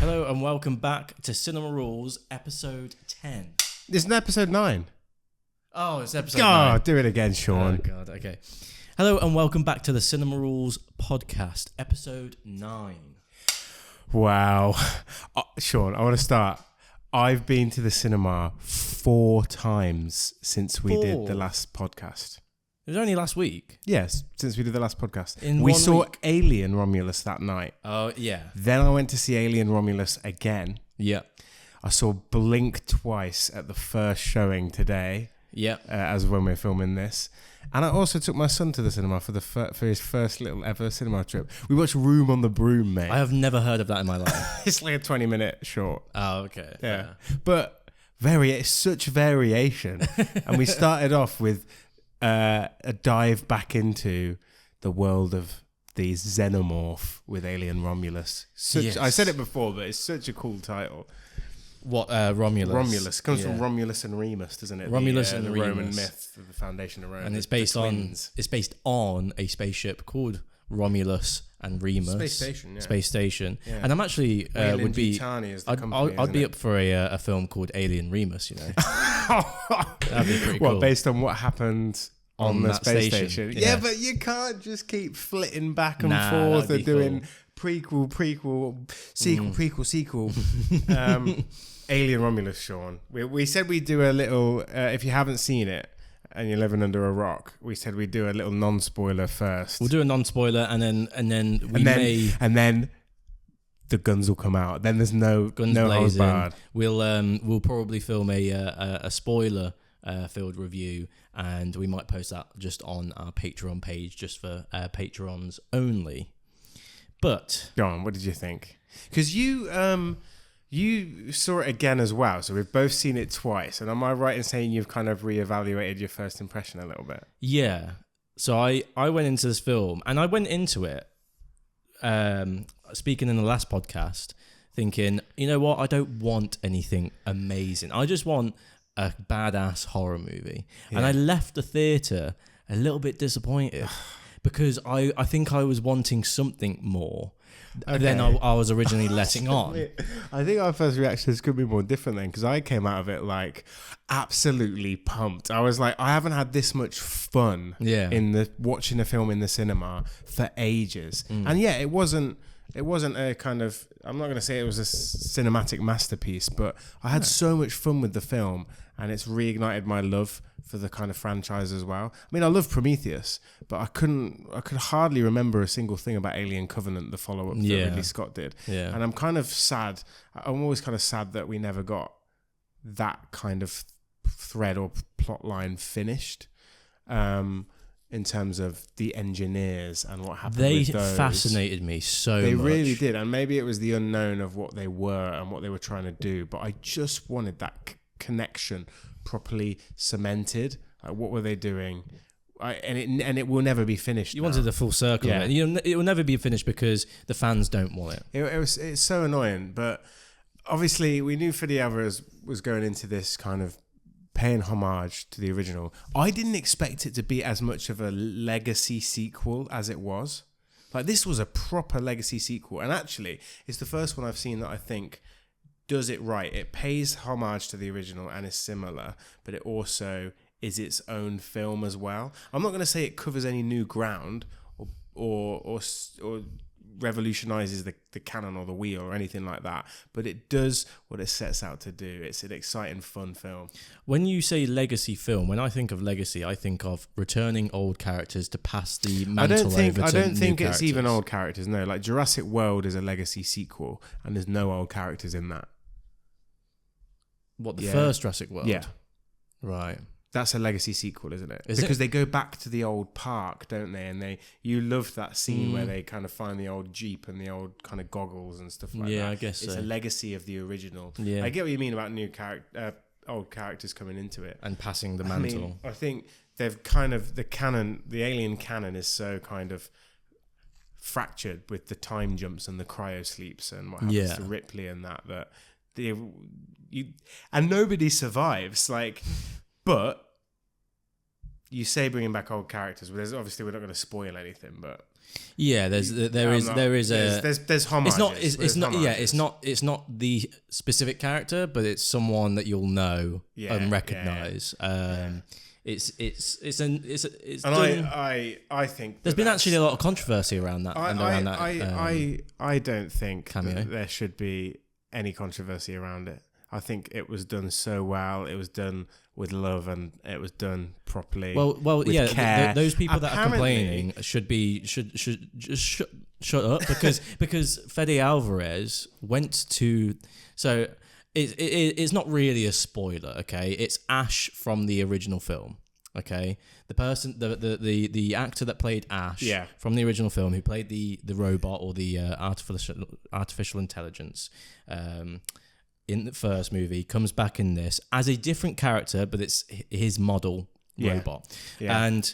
Hello and welcome back to Cinema Rules, episode 10. This is episode 9. Oh, it's episode 9. Do it again, Sean. Oh, God, okay. Hello and welcome back to the Cinema Rules podcast, episode 9. Wow. Sean, I want to start. I've been to the cinema 4 times since we did the last podcast. It was only last week. Yes, since we did the last podcast. In we one saw week. Alien Romulus that night. Oh, yeah. Then I went to see Alien Romulus again. Yeah. I saw Blink twice at the first showing today. Yeah. As when we're filming this. And I also took my son to the cinema for his first little ever cinema trip. We watched Room on the Broom, mate. I have never heard of that in my life. It's like a 20-minute short. Oh, okay. Yeah. But it's such variation. And we started off with a dive back into the world of the xenomorph with Alien Romulus. Yes. I said it before, but it's such a cool title. What, Romulus? Romulus. Comes from Romulus and Remus, doesn't it? Romulus and the Remus. Roman myth, the foundation of Rome. And it's based on a spaceship called Romulus and Remus. Space Station, yeah. Space Station. Yeah. And I'm actually would be. Is the I'd company, be up for a film called Alien Remus. You know, that'd be pretty cool. Based on what happened on the that space station. Yeah. Yeah, but you can't just keep flitting back and Nah, forth that'd and be doing prequel, sequel. Alien Romulus, Sean. We said we'd do a little. If you haven't seen it and you're living under a rock, we said we'd do a little non-spoiler first. We'll do a non-spoiler, and then and then the guns will come out. Then there's no guns no holds blazing. barred. We'll probably film a spoiler filled review, and we might post that just on our Patreon page, just for patrons only. But Go on. What did you think? Because you saw it again as well, so we've both seen it twice. And am I right in saying you've kind of reevaluated your first impression a little bit? yeah, so I went into this film, and I went into it speaking in the last podcast, thinking, you know what, I don't want anything amazing. I just want a badass horror movie. Yeah. And I left the theatre a little bit disappointed because I think I was wanting something more than I was originally letting on. I think our first reactions could be more different then, because I came out of it like absolutely pumped. I was like, I haven't had this much fun in watching a film in the cinema for ages. And yeah, it wasn't a kind of, I'm not going to say it was a cinematic masterpiece, but I had so much fun with the film, and it's reignited my love for the kind of franchise as well. I mean, I love Prometheus, but I could hardly remember a single thing about Alien Covenant, the follow-up that Ridley Scott did. Yeah. And I'm kind of sad. I'm always kind of sad that we never got that kind of thread or plot line finished. In terms of the engineers and what happened with those. They fascinated me so much. They really did. And maybe it was the unknown of what they were and what they were trying to do. But I just wanted that connection properly cemented. Like, what were they doing? And it will never be finished. You wanted the full circle of it. It will never be finished because the fans don't want it. It's so annoying. But obviously, we knew Fede Alvarez was going into this kind of paying homage to the original. I didn't expect it to be as much of a legacy sequel as it was. Like, this was a proper legacy sequel, and actually it's the first one I've seen that I think does it right. It pays homage to the original and is similar, but it also is its own film as well. I'm not going to say it covers any new ground or revolutionizes the canon or the wheel or anything like that, but it does what it sets out to do. It's an exciting, fun film. When you say legacy film, when I think of legacy, I think of returning old characters to pass the mantle over to new characters. I don't think it's even old characters. No, like Jurassic World is a legacy sequel, and there's no old characters in that. What, the first Jurassic World? Yeah, right. That's a legacy sequel, isn't it? Is because it? They go back to the old park, don't they? And you loved that scene where they kind of find the old Jeep and the old kind of goggles and stuff like that. Yeah, I guess it's so. a legacy of the original. Yeah. I get what you mean about old characters coming into it and passing the mantle. I mean, I think they've kind of the Alien canon is so kind of fractured with the time jumps and the cryo sleeps and what happens to Ripley and that and nobody survives. Like, but you say bringing back old characters, but there's obviously we're not going to spoil anything, but yeah, there's homages. It's not the specific character, but it's someone that you'll know and recognize. It's I think there's been actually a lot of controversy around that. I don't think cameo. There should be any controversy around it. I think it was done so well. It was done with love, and it was done properly. Well, yeah. Care. Those people that are complaining should just shut up because Fede Alvarez went to. So it's not really a spoiler, okay? It's Ash from the original film, okay? The person, the actor that played Ash from the original film, who played the robot or the artificial intelligence. In the first movie, comes back in this as a different character, but it's his model robot. Yeah. And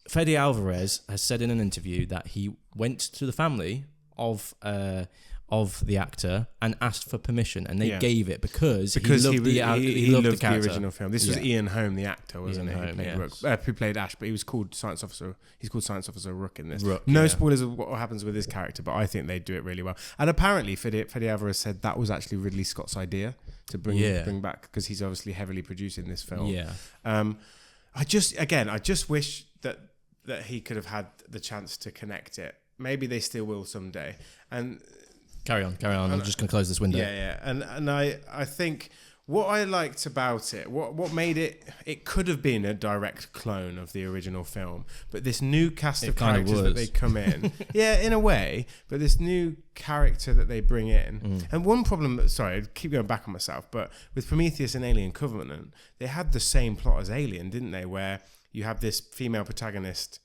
Fede Alvarez has said in an interview that he went to the family of the actor and asked for permission, and they gave it because he loved the original film. This was Ian Holm, the actor, wasn't Ian he? Holm, who played Ash, but he was called Science Officer. He's called Science Officer Rook in this. No spoilers of what happens with his character, but I think they do it really well. And apparently, Fede Alvarez said that was actually Ridley Scott's idea to bring back, because he's obviously heavily producing this film. Yeah. I just wish that he could have had the chance to connect it. Maybe they still will someday. And Carry on. I'm just going to close this window. Yeah. And I think what I liked about it, what made it could have been a direct clone of the original film, but this new cast of characters that they come in, in a way, but this new character that they bring in. And one problem, sorry, I keep going back on myself, but with Prometheus and Alien Covenant, they had the same plot as Alien, didn't they? Where you have this female protagonist,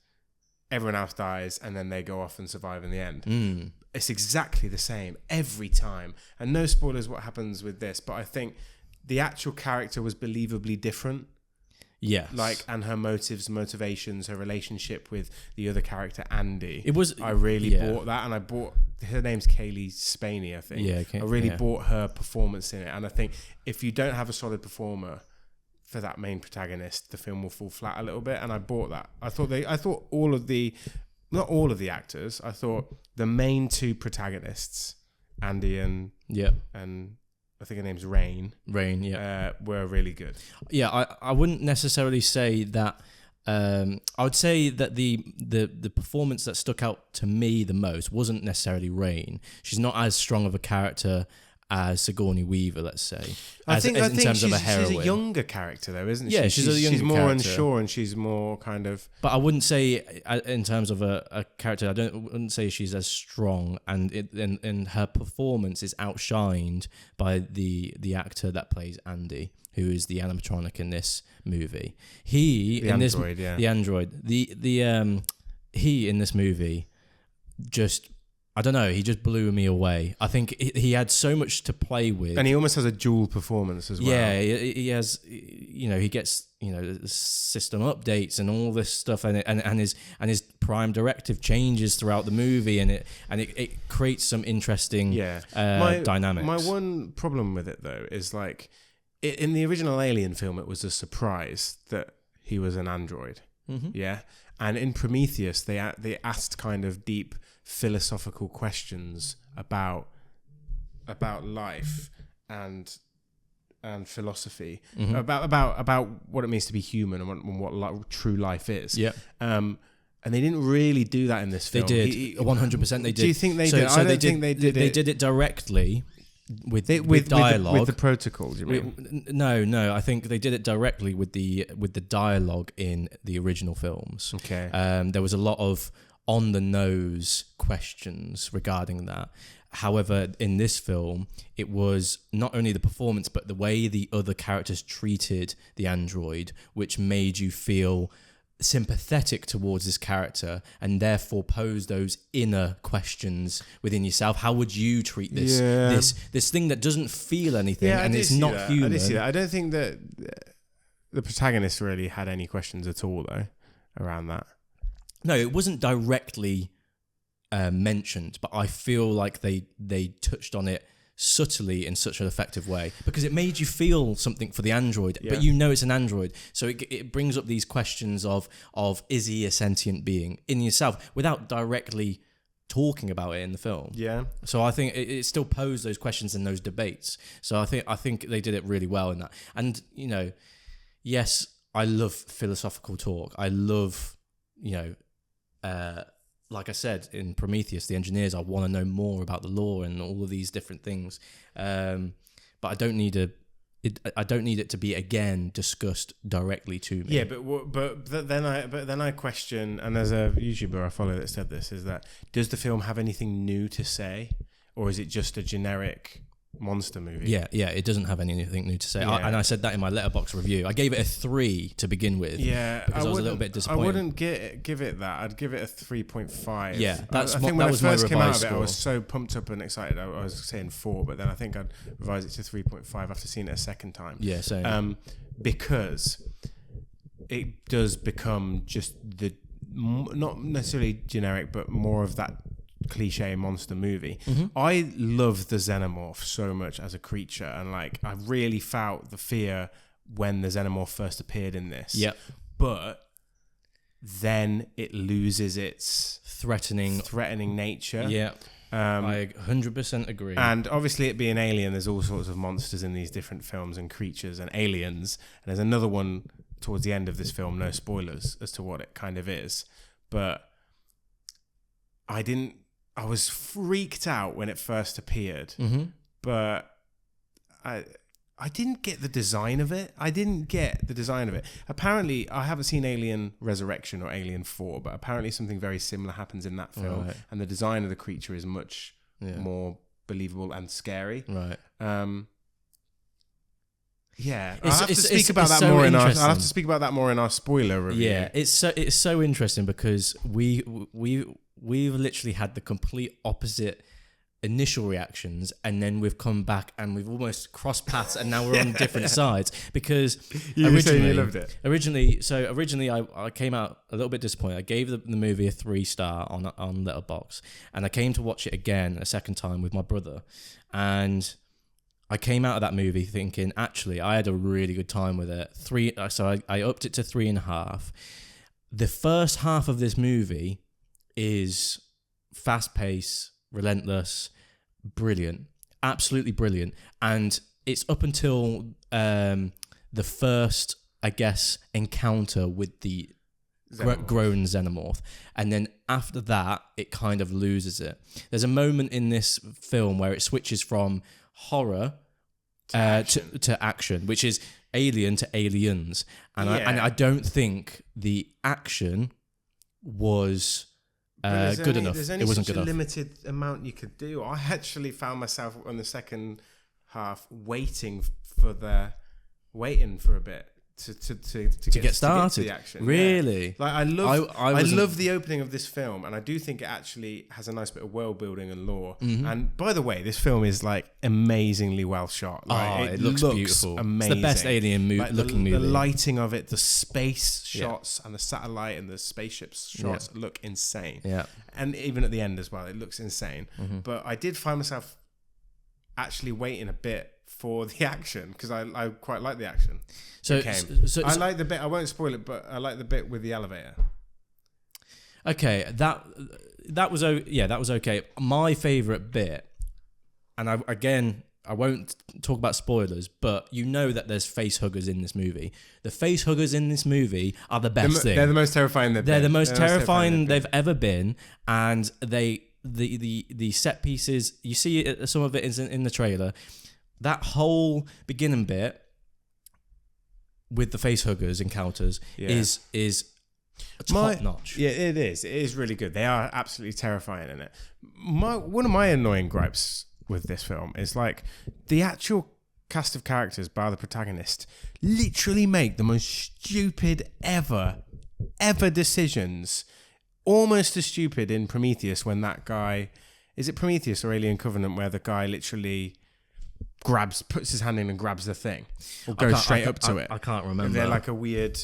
everyone else dies, and then they go off and survive in the end. It's exactly the same every time. And no spoilers what happens with this, but I think the actual character was believably different. Yes. And her motivations, her relationship with the other character, Andy. I really bought that, and I bought, her name's Kaylee Spaney, I think. Yeah, okay. I really bought her performance in it. And I think if you don't have a solid performer for that main protagonist, the film will fall flat a little bit. And I bought that. I thought all of the, not all of the actors, I thought the main two protagonists, Andy and I think her name's Rain, were really good. Yeah, I wouldn't necessarily say that. I would say that the performance that stuck out to me the most wasn't necessarily Rain. She's not as strong of a character as Sigourney Weaver, let's say. I think she's a younger character, though, isn't she? Yeah, she's a younger She's more character. unsure, and she's more kind of... But I wouldn't say, in terms of a character, wouldn't say she's as strong, and her performance is outshined by the actor that plays Andy, who is the animatronic in this movie. He in this movie just... I don't know. He just blew me away. I think he had so much to play with, and he almost has a dual performance as well. Yeah, he has. He gets system updates and all this stuff, and his prime directive changes throughout the movie, and it creates some interesting dynamics. My one problem with it though is in the original Alien film, it was a surprise that he was an android. Mm-hmm. Yeah, and in Prometheus, they asked kind of deep philosophical questions about life and philosophy, about what it means to be human and what true life is. Yeah. And they didn't really do that in this film. They did 100%. They did. Do you think they did? I don't think they did. They did it directly with dialogue, with the protocols. You mean? No. I think they did it directly with the dialogue in the original films. Okay. There was a lot of on the nose questions regarding that. However, in this film, it was not only the performance, but the way the other characters treated the android, which made you feel sympathetic towards this character and therefore pose those inner questions within yourself. How would you treat this this thing that doesn't feel anything and it's not human? I did see that. I don't think that the protagonist really had any questions at all though around that. No, it wasn't directly mentioned, but I feel like they touched on it subtly in such an effective way, because it made you feel something for the android, but you know it's an android, so it brings up these questions of is he a sentient being in yourself without directly talking about it in the film. So I think it still posed those questions in those debates. So I think they did it really well in that. And you know, yes, I love philosophical talk. I love, you know, like I said, in Prometheus, the engineers, I want to know more about the lore and all of these different things. But I don't need it to be again discussed directly to me. Yeah, but then I question, and there's a YouTuber I follow that said this, is that does the film have anything new to say, or is it just a generic monster movie? Yeah, it doesn't have anything new to say. Yeah. And I said that in my Letterboxd review. I gave it a 3 to begin with. Yeah, because I was a little bit disappointed. I wouldn't give it that. I'd give it a 3.5. Yeah, I think when I first came out of it, I was so pumped up and excited. I was saying 4, but then I think I'd revise it to 3.5 after seeing it a second time. Yeah, same. Because it does become just not necessarily generic, but more of that cliche monster movie. I love the xenomorph so much as a creature, and like I really felt the fear when the xenomorph first appeared in this. Yeah, but then it loses its threatening nature. Yeah, I 100% agree. And obviously, it being Alien, there's all sorts of monsters in these different films and creatures and aliens. And there's another one towards the end of this film. No spoilers as to what it kind of is, but I was freaked out when it first appeared, but I didn't get the design of it. Apparently, I haven't seen Alien Resurrection or Alien 4, but apparently something very similar happens in that film, right. And the design of the creature is much more believable and scary. Right. Yeah, I'll have to speak about that more in our spoiler review. Yeah, it's so interesting because we've literally had the complete opposite initial reactions, and then we've come back and we've almost crossed paths, and now we're on different sides. Because you loved it. Originally, I came out a little bit disappointed. I gave the movie a 3-star on Letterboxd, and I came to watch it again a second time with my brother, and I came out of that movie thinking, actually, I had a really good time with it. So I upped it to 3.5. The first half of this movie is fast-paced, relentless, brilliant, absolutely brilliant. And it's up until the first, I guess, encounter with the grown xenomorph. And then after that, it kind of loses it. There's a moment in this film where it switches from horror to action, which is Alien to Aliens. And I don't think the action was good enough. There's only it wasn't such good a enough. limited amount you could do. I actually found myself on the second half waiting for a bit to get started. To the action. Really? Yeah. Like I love the opening of this film, and I do think it actually has a nice bit of world building and lore. Mm-hmm. And by the way, this film is like amazingly well shot. Like, it looks beautiful. Amazing. It's the best Alien looking movie. The lighting of it, the space shots, and the satellite and the spaceship shots look insane. Yeah. And even at the end as well, it looks insane. Mm-hmm. But I did find myself actually waiting a bit for the action, because I quite like the action. So I like the bit, I won't spoil it, but I like the bit with the elevator. Okay, that was okay. My favourite bit, and I won't talk about spoilers, but you know that there's face huggers in this movie. The face huggers in this movie are the best thing. They're the most terrifying They're the most terrifying they've ever been, and the set pieces, you see some of it is in the trailer. That whole beginning bit with the face huggers encounters is top notch. Yeah, it is. It is really good. They are absolutely terrifying in it. One of my annoying gripes with this film is like the actual cast of characters, bar the protagonist, literally make the most stupid ever decisions. Almost as stupid in Prometheus when that guy, is it Prometheus or Alien Covenant, where the guy literally puts his hand in and grabs the thing, or goes straight up to it. I can't remember. They're like a weird.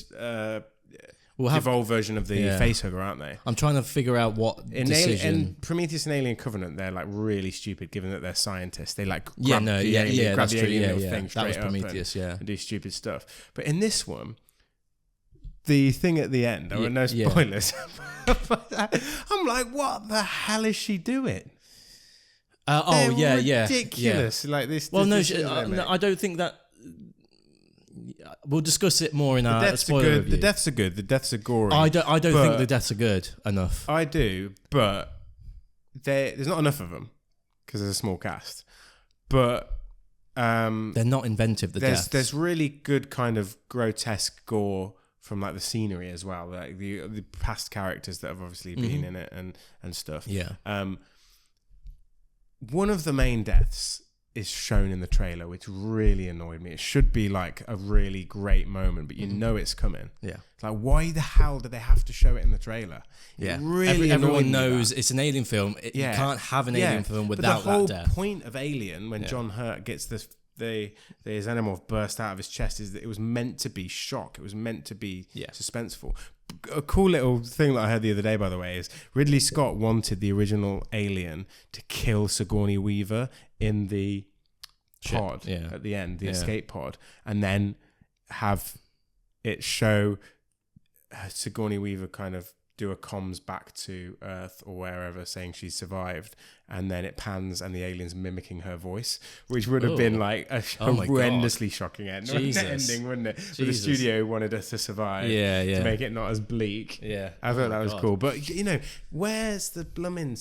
devolved version of the facehugger, aren't they? I'm trying to figure out what decision. In Prometheus and Alien Covenant, they're like really stupid, given that they're scientists. They like grab the alien thing straight that was up Prometheus, and do stupid stuff. But in this one, the thing at the end, no spoilers. I'm like, what the hell is she doing? Ridiculous. Like this. Well, no, I don't think that. We'll discuss it more in our spoiler review. The deaths are good. The deaths are gory. I don't think the deaths are good enough. I do, but there's not enough of them because there's a small cast. But they're not inventive. There's really good kind of grotesque gore from like the scenery as well, like the past characters that have obviously been in it and stuff. Yeah. One of the main deaths is shown in the trailer, which really annoyed me. It should be like a really great moment, but you know it's coming. Yeah. It's like, why the hell do they have to show it in the trailer? Yeah. Everyone knows it's an alien film. You can't have an alien film without that death. The whole point of Alien, when John Hurt gets the xenomorph burst out of his chest, is that it was meant to be shock. It was meant to be suspenseful. A cool little thing that I heard the other day, by the way, is Ridley Scott wanted the original Alien to kill Sigourney Weaver in the pod at the end, the escape pod, and then have it show Sigourney Weaver kind of do a comms back to Earth or wherever saying she's survived, and then it pans and the alien's mimicking her voice, which would have been like a horrendously shocking ending, wouldn't it? But the studio wanted us to survive to make it not as bleak. I thought that was cool. But where's the blooming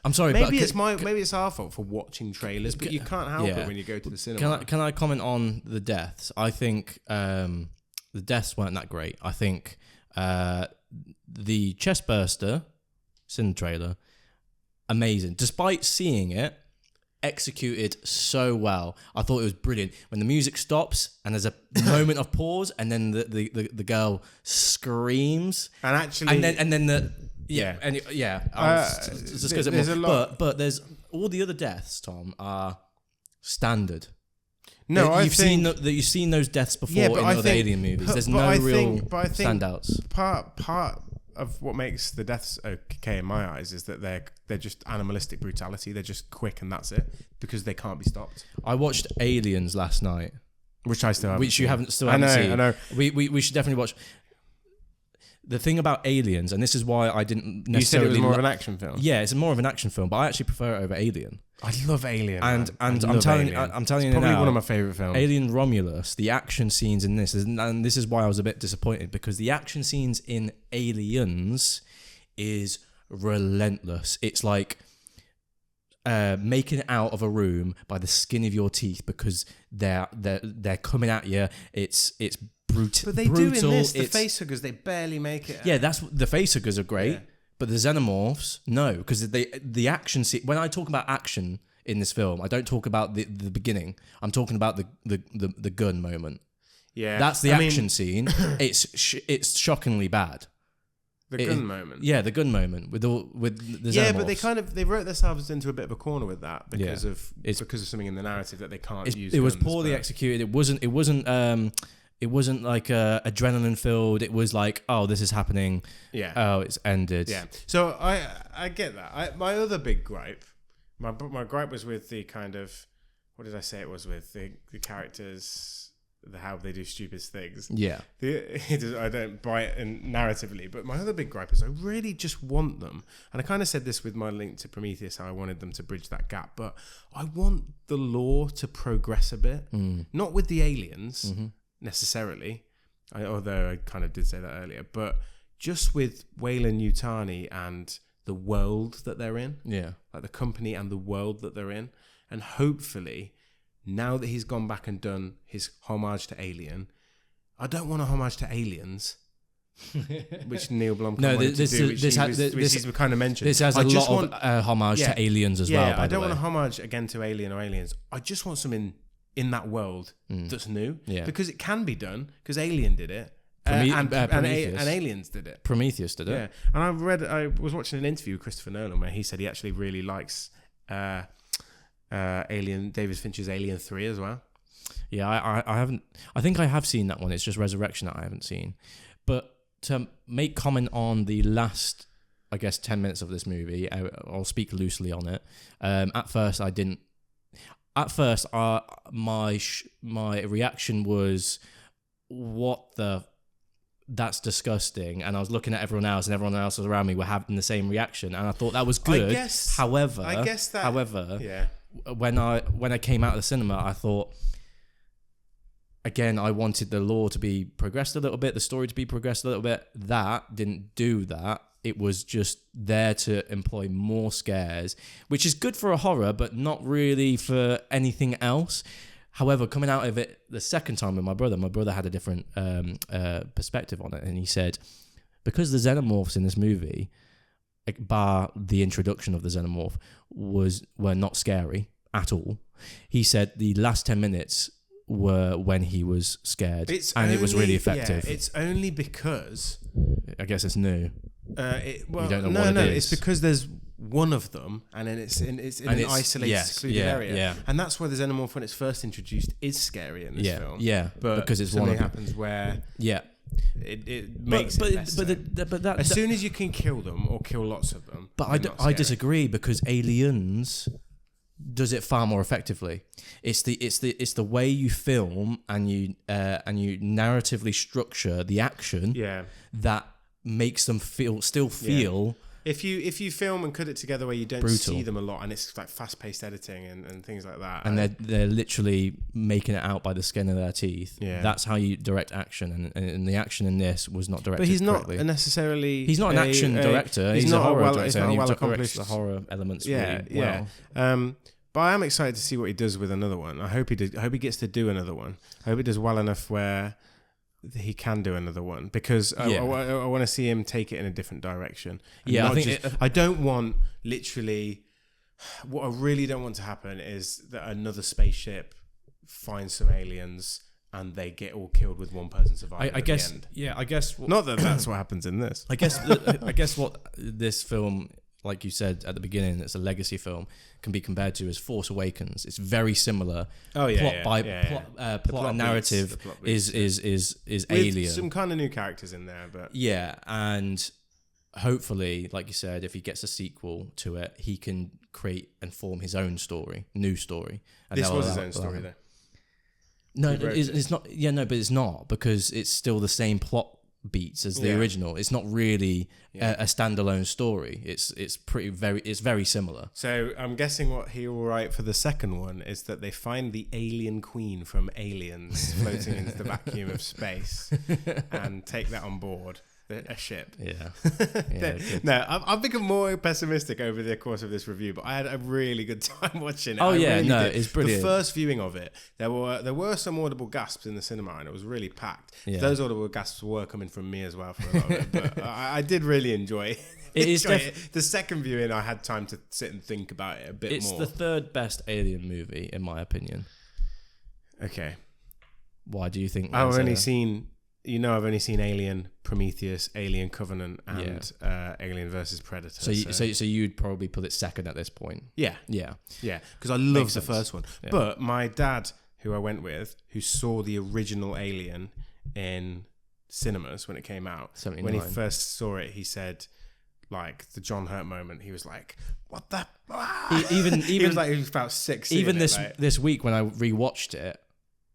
I'm sorry, maybe it's our fault for watching trailers, but you can't help it when you go to the cinema. Can I comment on the deaths? I think the deaths weren't that great. I think the chest burster, it's in the trailer, amazing. Despite seeing it, executed so well. I thought it was brilliant. When the music stops and there's a moment of pause, and then the girl screams, and then there's a lot, but there's all the other deaths, Tom, are standard. No, you've seen those deaths before in other Alien movies. There's no real standouts. Part of what makes the deaths okay in my eyes is that they're just animalistic brutality. They're just quick and that's it, because they can't be stopped. I watched Aliens last night, which I still haven't. Which you haven't seen. I know. We should definitely watch. The thing about Aliens, and this is why I didn't necessarily... You said it was more of an action film. Yeah, it's more of an action film, but I actually prefer it over Alien. I love Alien, and I'm telling you now, probably one of my favorite films. Alien Romulus, the action scenes in this, and this is why I was a bit disappointed, because the action scenes in Aliens is relentless. It's like making it out of a room by the skin of your teeth, because they're coming at you. It's brutal. But they do in this. The facehuggers, they barely make it. Yeah, that's the facehuggers are great. Yeah. But the xenomorphs, no, because the action scene. When I talk about action in this film, I don't talk about the beginning. I'm talking about the gun moment. Yeah, that's the action scene. It's shockingly bad. The gun moment. Yeah, the gun moment with the xenomorphs. Yeah, but they wrote themselves into a bit of a corner with that because of something in the narrative that they can't use. It was poorly executed. It wasn't like adrenaline filled. It was like, oh, this is happening. Yeah. Oh, it's ended. Yeah. So I get that. My other big gripe, my gripe was with the kind of, what did I say it was with the characters, how they do stupid things. Yeah. I don't buy it narratively, but my other big gripe is I really just want them, and I kind of said this with my link to Prometheus, how I wanted them to bridge that gap, but I want the lore to progress a bit, not with the aliens. Mm-hmm. Necessarily, although I kind of did say that earlier, but just with Weyland Yutani and the world that they're in, like the company and the world that they're in, and hopefully, now that he's gone back and done his homage to Alien, I don't want a homage to Aliens, which Neil Blomkamp wanted to do, which he's kind of mentioned. This has a lot of homage to Aliens as well. I don't want a homage again to Alien or Aliens. I just want something in that world that's new, because it can be done, because Alien did it, and Aliens did it. Prometheus did it. Yeah, and I was watching an interview with Christopher Nolan where he said he actually really likes Alien, David Fincher's Alien 3 as well. Yeah, I haven't. I think I have seen that one. It's just Resurrection that I haven't seen. But to make comment on the last, I guess, 10 minutes of this movie. I'll speak loosely on it. At first, I didn't. At first, my reaction was, "What the? That's disgusting." And I was looking at everyone else, and everyone else around me were having the same reaction, and I thought that was good. However, yeah. When I came out of the cinema, I thought, again, I wanted the lore to be progressed a little bit, the story to be progressed a little bit. That didn't do that. It was just there to employ more scares, which is good for a horror, but not really for anything else. However, coming out of it the second time with my brother had a different perspective on it, and he said, because the xenomorphs in this movie, bar the introduction of the xenomorph, were not scary at all. He said the last 10 minutes were when he was scared, it was really effective. Yeah, it's only because... I guess it's new. You don't know what it is. It's because there's one of them, and then it's in an isolated, secluded area. Yeah. And that's why the xenomorph, when it's first introduced, is scary in this film. Yeah, but because it's something one of happens where it makes but, it less so. But as soon as you can kill them or kill lots of them. But I disagree, because Aliens does it far more effectively. It's the way you film and you narratively structure the action that makes them feel. If you film and cut it together where you don't see them a lot, and it's like fast-paced editing and things like that, and they're literally making it out by the skin of their teeth. Yeah, that's how you direct action, and the action in this was not directed. But he's correctly. Not necessarily. He's not an action director. He's a horror director. He's not a well-accomplished. The horror elements really well. But I am excited to see what he does with another one. I hope he gets to do another one. I hope he does well enough where he can do another one, because I want to see him take it in a different direction. Yeah, I don't want literally. What I really don't want to happen is that another spaceship finds some aliens and they get all killed with one person surviving. I guess. The end. Yeah, I guess. Not that that's what happens in this. I guess what this film, like you said at the beginning, it's a legacy film, can be compared to as Force Awakens. It's very similar. Plot and narrative is with Alien. Some kind of new characters in there, but and hopefully, like you said, if he gets a sequel to it, he can create and form his own story, new story. And this was his own story, though. No, it's not. Yeah, no, but it's not, because it's still the same plot beats as the original. It's not really a standalone story. It's very similar. So I'm guessing what he will write for the second one is that they find the alien queen from Aliens floating into the vacuum of space and take that on board a ship. No, I've become more pessimistic over the course of this review, but I had a really good time watching it. It's brilliant. The first viewing of it, there were some audible gasps in the cinema, and it was really packed. Yeah. Those audible gasps were coming from me as well for a lot of it, but I did really enjoy it. The second viewing, I had time to sit and think about it a bit more. It's the third best Alien movie, in my opinion. Okay. Why do you think? I've only seen Alien, Prometheus, Alien Covenant, and Alien versus Predator. So you'd probably put it second at this point. Yeah, because I love the first one. Yeah. But my dad, who I went with, who saw the original Alien in cinemas when it came out, 79. When he first saw it, he said, like, the John Hurt moment, he was like, "What the?" Even he was like, he was about 6. Even this week when I rewatched it,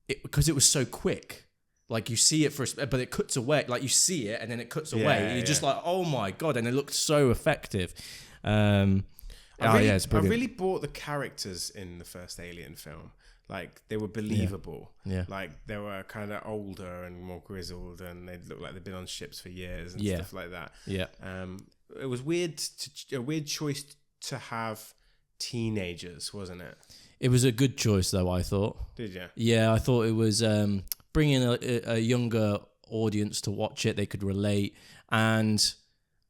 because it was so quick. Like, you see it but it cuts away. Like, you see it and then it cuts away. You're just like, oh my God. And it looked so effective. It's brilliant. I really bought the characters in the first Alien film. Like, they were believable. Yeah. Like, they were kind of older and more grizzled, and they looked like they'd been on ships for years and stuff like that. Yeah. It was a weird choice to have teenagers, wasn't it? It was a good choice, though, I thought. Did you? Yeah, I thought it was... bringing a younger audience to watch it, they could relate, and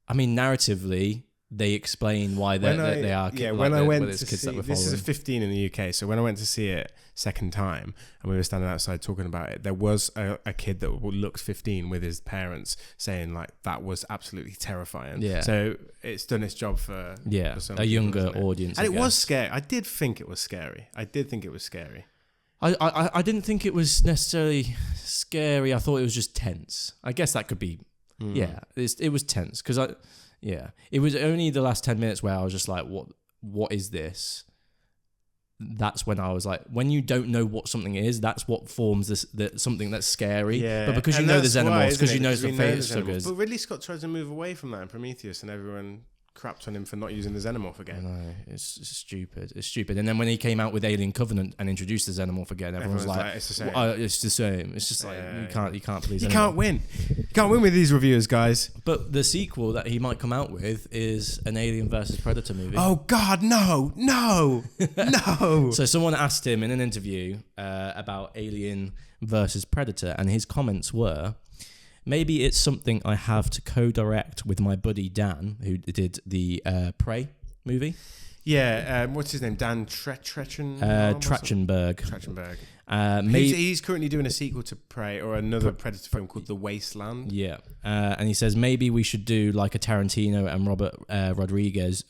I mean, narratively, they explain why they are. Yeah, when I went to see, this is a 15 in the UK, so when I went to see it second time, and we were standing outside talking about it, there was a kid that looked 15 with his parents saying, like, that was absolutely terrifying. Yeah. So it's done its job for a younger audience, and it was scary. I did think it was scary. I didn't think it was necessarily scary. I thought it was just tense. I guess that could be Yeah, it was tense because it was only the last 10 minutes where I was just like, what is this? That's when I was like, when you don't know what something is, that's what forms something that's scary. Yeah. But because you know the xenomorphs, because you know the face suckers. But Ridley Scott tried to move away from that in Prometheus, and everyone crapped on him for not using the xenomorph again. I know, it's stupid. It's stupid. And then when he came out with Alien Covenant and introduced the xenomorph again, everyone was like, it's the same. It's the same. It's just like you can't please. You can't win. You can't win with these reviewers, guys. But the sequel that he might come out with is an Alien versus Predator movie. Oh God, no. So someone asked him in an interview about Alien versus Predator, and his comments were, maybe it's something I have to co-direct with my buddy Dan, who did the Prey movie. Yeah, what's his name? Dan Trachtenberg. He's currently doing a sequel to Prey, or another Predator film called The Wasteland. Yeah, and he says maybe we should do like a Tarantino and Robert Rodriguez.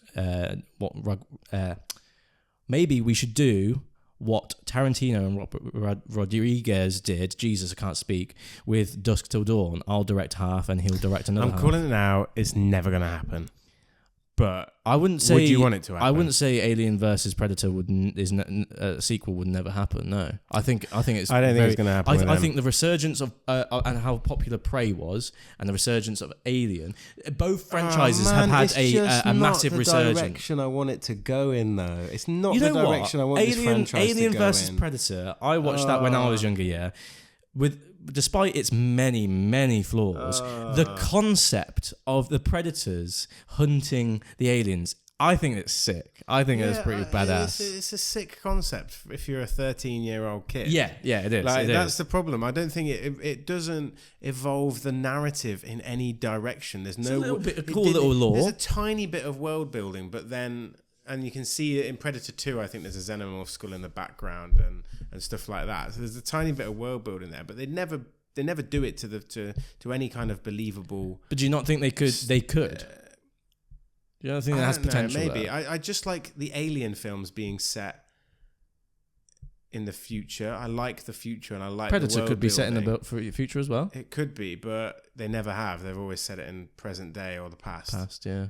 Maybe we should do what Tarantino and Robert Rodriguez did, Jesus, I can't speak, with Dusk Till Dawn. I'll direct half and he'll direct another half. I'm calling it now. It's never going to happen. But I wouldn't say. Would you want it to happen? I wouldn't say Alien versus Predator a sequel would never happen. No, I think it's. I don't think it's going to happen. I think the resurgence of and how popular Prey was, and the resurgence of Alien, both franchises have had a massive resurgence. The direction I want it to go in, though. It's not the direction I want this franchise to go in. Alien versus Predator. I watched that when I was younger. Yeah, despite its many, many flaws, the concept of the predators hunting the aliens, I think it's sick. I think it's pretty badass. It's a sick concept if you're a 13-year-old kid. Yeah, it is. That's the problem. I don't think it doesn't evolve the narrative in any direction. There's a little bit of little lore. There's a tiny bit of world building, but then... And you can see it in Predator 2, I think there's a xenomorph skull in the background and stuff like that. So there's a tiny bit of world building there, but they never do it to any kind of believable. But do you not think they could? Do you not think that has potential? Maybe. I just like the Alien films being set in the future. I like the future, and I like Predator the world could be building. set in the future as well. It could be, but they never have. They've always set it in present day or the past. Yeah.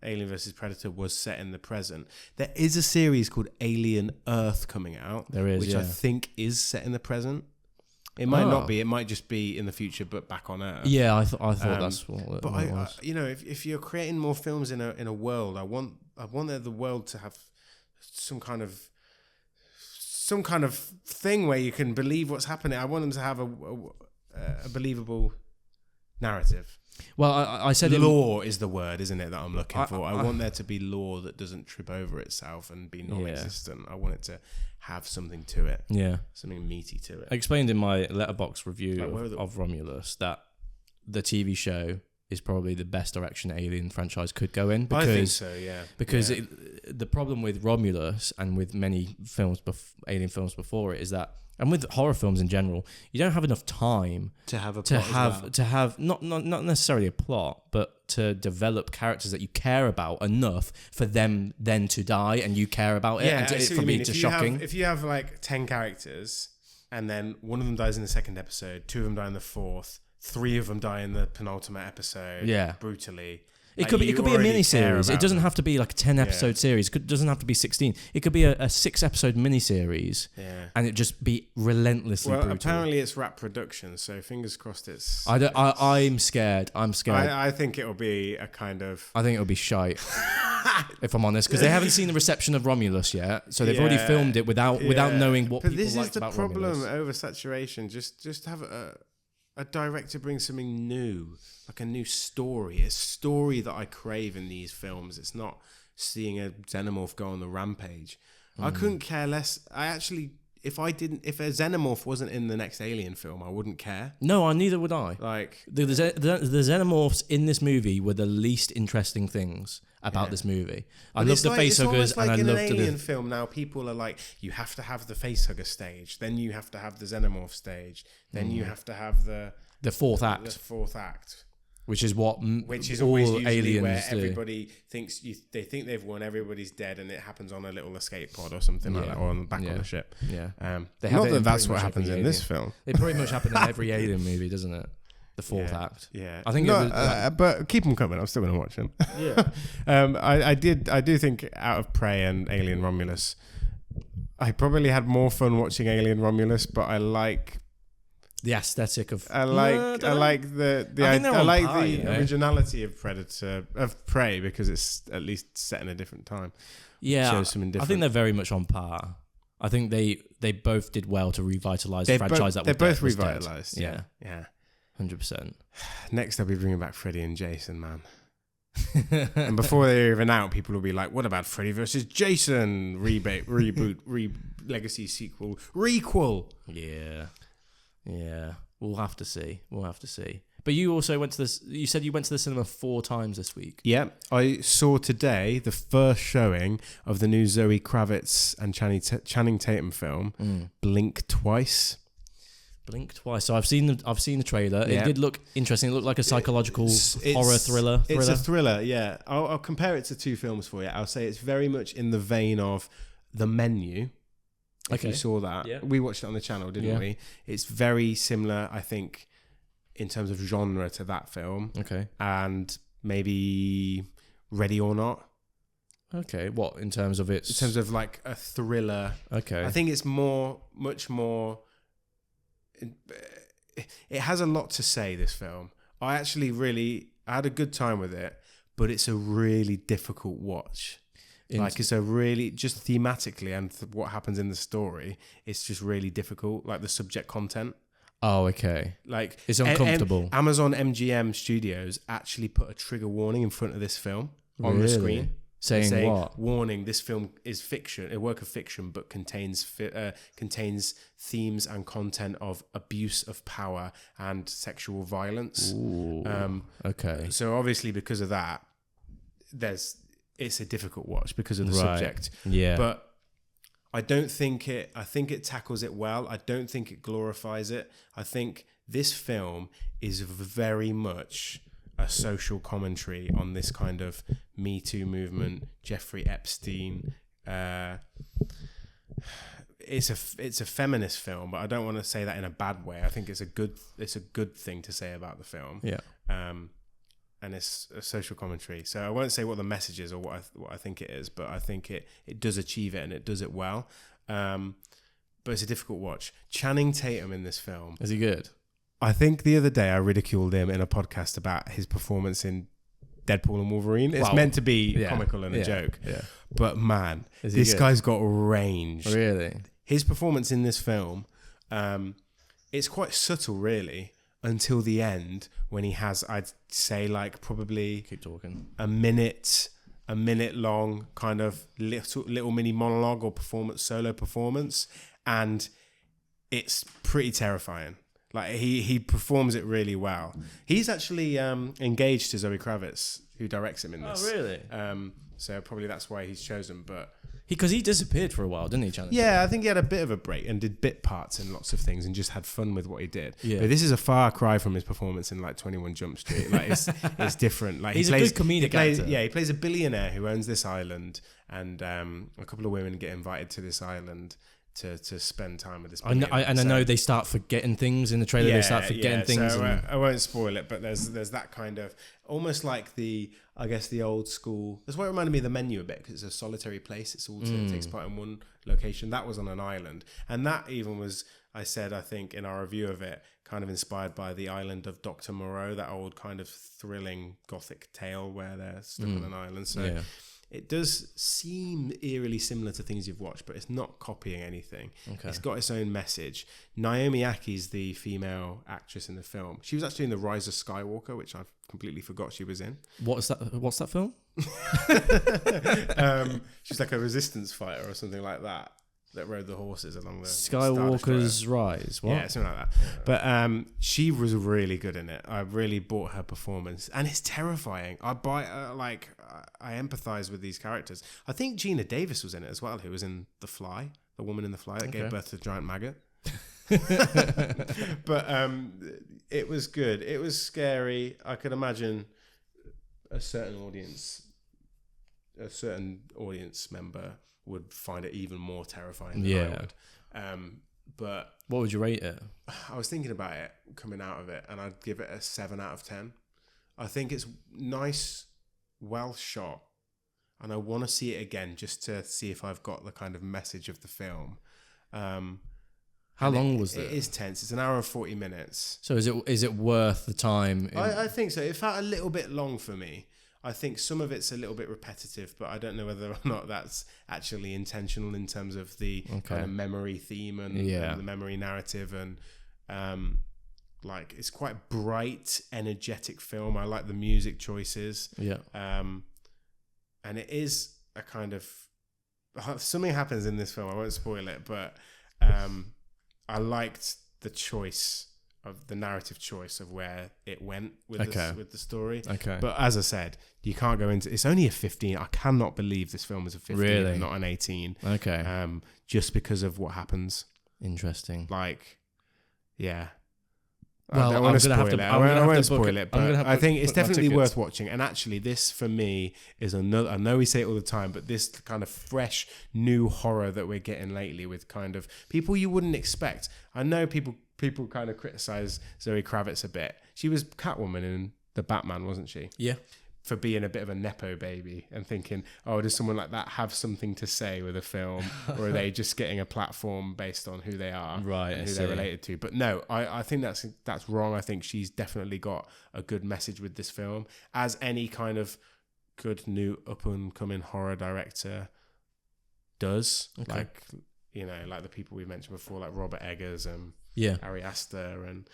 Alien vs Predator was set in the present. There is a series called Alien Earth coming out. There is, which I think is set in the present. It might not be. It might just be in the future, but back on Earth. Yeah, I thought that's what it was. If you're creating more films in a world, I want the world to have some kind of thing where you can believe what's happening. I want them to have a believable narrative. Well, I said lore is the word, isn't it, that I'm looking for? I want there to be lore that doesn't trip over itself and be non-existent. I want it to have something to it. Yeah. Something meaty to it. I explained in my letterbox review of Romulus that the TV show is probably the best direction Alien franchise could go in. Because, I think so, yeah. Because the problem with Romulus and with many films, Alien films before it, is that, and with horror films in general, you don't have enough time to have not necessarily a plot, but to develop characters that you care about enough for them then to die and you care about it. Yeah, and for me, it's shocking. If you have like 10 characters and then one of them dies in the second episode, 2 of them die in the fourth, 3 of them die in the penultimate episode. Yeah, brutally. It could be a mini series. It doesn't have to be like a 10 episode series. It doesn't have to be 16. It could be a 6 episode mini series. Yeah. And it just be relentlessly brutal. Apparently it's wrap production, so fingers crossed it's. I'm scared. I think it'll be a kind of. I think it'll be shite. If I'm honest, because they haven't seen the reception of Romulus yet, so they've already filmed it without knowing what people liked about Romulus. This is the problem, oversaturation. Just have a director bring something new, like a new story, a story that I crave in these films. It's not seeing a xenomorph go on the rampage. I couldn't care less. If a xenomorph wasn't in the next Alien film, I wouldn't care. No, neither would I. Like the xenomorphs in this movie were the least interesting things about this movie. I love the facehuggers, and I love the Alien film. Now people are like, you have to have the facehugger stage, then you have to have the xenomorph stage, then you have to have the fourth act. The fourth act. Which is all always usually aliens where do. Everybody thinks they think they've won, everybody's dead, and it happens on a little escape pod or something like that, or on the back of the ship. Yeah. Not that that's what happens in this film. It pretty much happens in every Alien movie, doesn't it? the fourth act. Yeah, I think but keep them coming. I'm still going to watch them. Yeah. I do think out of Prey and Alien Romulus, I probably had more fun watching Alien Romulus, but I like the aesthetic of. I like the originality of Prey because it's at least set in a different time. Yeah, shows something different. I think they're very much on par. I think they both did well to revitalize a franchise that was they're both revitalized. Yeah, 100%. Next, they'll be bringing back Freddy and Jason, man. And before they're even out, people will be like, "What about Freddy versus Jason reboot, legacy sequel, requel?" Yeah. We'll have to see. But you also went to this. You said you went to the cinema 4 times this week. Yeah, I saw today the first showing of the new Zoe Kravitz and Channing Tatum film, Blink Twice. So I've seen the trailer. Yeah. It did look interesting. It looked like a psychological horror thriller. It's a thriller. Yeah, I'll compare it to 2 films for you. I'll say it's very much in the vein of The Menu. If you saw that, we watched it on the channel, didn't we? It's very similar, I think, in terms of genre to that film. Okay. And maybe Ready or Not. Okay. What in terms of its? In terms of like a thriller. Okay. I think it's much more. It has a lot to say. This film. I had a good time with it, but it's a really difficult watch. It's a really, just thematically and what happens in the story, it's just really difficult. Like the subject content. Oh, okay. Like it's uncomfortable. Amazon MGM Studios actually put a trigger warning in front of this film on the screen. Saying what? Warning, this film is fiction, a work of fiction, but contains themes and content of abuse of power and sexual violence. Ooh, okay. So obviously because of that, it's a difficult watch because of the subject. Yeah. But I think it tackles it well. I don't think it glorifies it. I think this film is very much a social commentary on this kind of Me Too movement, Jeffrey Epstein. It's a feminist film, but I don't want to say that in a bad way. I think it's a good thing to say about the film. Yeah. And it's a social commentary. So I won't say what the message is or what I think it is, but I think it does achieve it and it does it well. But it's a difficult watch. Channing Tatum in this film. Is he good? I think the other day I ridiculed him in a podcast about his performance in Deadpool and Wolverine. It's meant to be comical and a joke. Yeah. But man, this guy's got range. Really? His performance in this film, it's quite subtle really, until the end when he has, I'd say, like probably keep talking, a minute long kind of little mini monologue or solo performance, and it's pretty terrifying. Like he performs it really well. He's actually engaged to Zoe Kravitz, who directs him in this. Oh, really? So probably that's why he's chosen. But because he disappeared for a while, didn't he, Channing? Yeah, I think he had a bit of a break and did bit parts in lots of things and just had fun with what he did. Yeah. But this is a far cry from his performance in like 21 Jump Street. Like it's different. Like he's a good comedic actor. Yeah, he plays a billionaire who owns this island, and a couple of women get invited to this island to spend time with this. I know they start forgetting things in the trailer. They start forgetting things. So I won't spoil it, but there's that kind of almost like the old school. That's why it reminded me of The Menu a bit, because it's a solitary place. It's all it takes part in one location. That was on an island, and that even was, I think in our review of it, kind of inspired by The Island of Dr. Moreau, that old kind of thrilling gothic tale where they're stuck on an island. So. It does seem eerily similar to things you've watched, but it's not copying anything. Okay. It's got its own message. Naomi Aki's the female actress in the film. She was actually in The Rise of Skywalker, which I completely forgot she was in. What's that film? She's like a resistance fighter or something like that rode the horses along the Skywalker's Rise. What? Yeah, something like that. But she was really good in it. I really bought her performance, and it's terrifying. I empathize with these characters. I think Gina Davis was in it as well, who was in The Fly, the woman in The Fly that gave birth to the giant maggot. But it was good. It was scary. I could imagine a certain audience member would find it even more terrifying than I would. But what would you rate it? I was thinking about it coming out of it, and I'd give it a 7 out of 10. I think it's nice, well shot, and I want to see it again just to see if I've got the kind of message of the film. How long was it? It is tense. It's an hour and 40 minutes. So is it worth the time? I think so. It felt a little bit long for me. I think some of it's a little bit repetitive, but I don't know whether or not that's actually intentional in terms of the kind of memory theme and the memory narrative. And like, it's quite bright, energetic film. I like the music choices. Yeah. And it is a kind of, something happens in this film. I won't spoil it, but I liked the choice of the narrative choice of where it went with the story. Okay. But as I said, you can't go into, it's only a 15. I cannot believe this film is a 15 and not an 18. Okay. Just because of what happens. Interesting. Like, yeah. Well, I don't want to spoil it. I won't spoil it, but I think it's definitely worth watching. And actually, this for me is another. I know we say it all the time, but this kind of fresh, new horror that we're getting lately with kind of people you wouldn't expect. I know people kind of criticize Zoe Kravitz a bit. She was Catwoman in the Batman, wasn't she? Yeah. For being a bit of a nepo baby and thinking, oh, does someone like that have something to say with a film, or are they just getting a platform based on who they are, right, and who they're related to? But no, I think that's wrong. I think she's definitely got a good message with this film, as any kind of good new up and coming horror director does. Okay. Like, you know, like the people we mentioned before, like Robert Eggers and Ari Aster and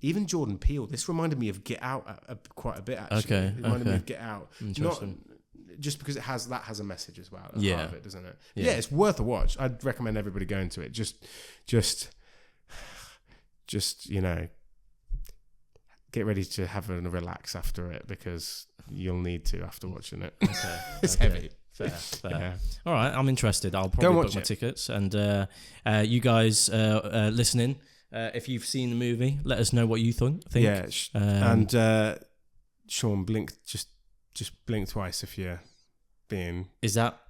even Jordan Peele. This reminded me of Get Out quite a bit, actually. Okay. It reminded me of Get Out. Not just because it has a message as well at the heart of it, doesn't it? Yeah, it's worth a watch. I'd recommend everybody going to it. Just you know, get ready to have a relax after it, because you'll need to after watching it. Okay. It's heavy. Fair. Yeah. All right, I'm interested. I'll probably book my tickets. And you guys listening, if you've seen the movie, let us know what you think. Yeah, and Sean, blink just blink twice if you're being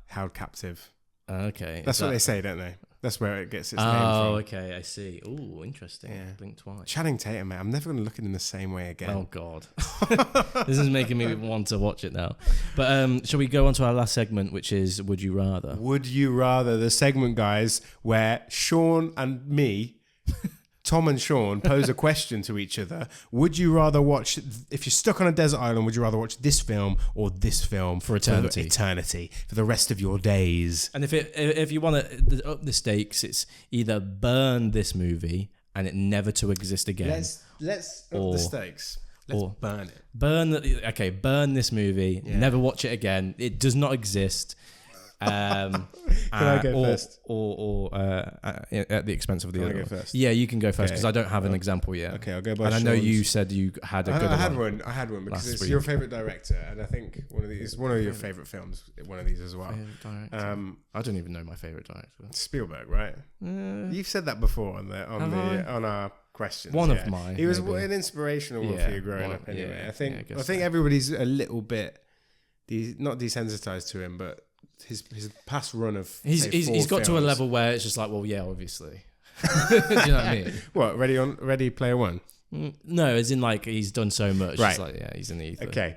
held captive. Okay, that's what they say, don't they? That's where it gets its name from. Oh, okay, I see. Oh, interesting. Yeah. Blink twice. Channing Tatum, mate. I'm never going to look at him the same way again. Oh, God. This is making me want to watch it now. But shall we go on to our last segment, which is Would You Rather? Would You Rather, the segment, guys, where Sean and me... Tom and Sean pose a question to each other. Would you rather watch, if you're stuck on a desert island, would you rather watch this film or this film for eternity? For the rest of your days. And if you want to up the stakes, it's either burn this movie and it never to exist again. Let's up the stakes. Let's burn it. Burn this movie. Yeah. Never watch it again. It does not exist. Can I go first? Or at the expense of the other one. Go first? Yeah, you can go first because I don't have an example yet. Okay, I'll go by And Sean's. I know you said you had a good one. I had one because it's your favourite director, and I think one of your favourite films, one of these as well. I don't even know my favourite director. Spielberg, right? You've said that before on our questions. One of mine. He was an inspirational one for you growing up. Anyway, I think everybody's a little bit not desensitized to him, but his past run of he's got to a level where it's just like, well, yeah, obviously. Do you know what I mean? What, Ready Player One? No, as in like he's done so much. Right. It's like, yeah, he's in the ether. Okay.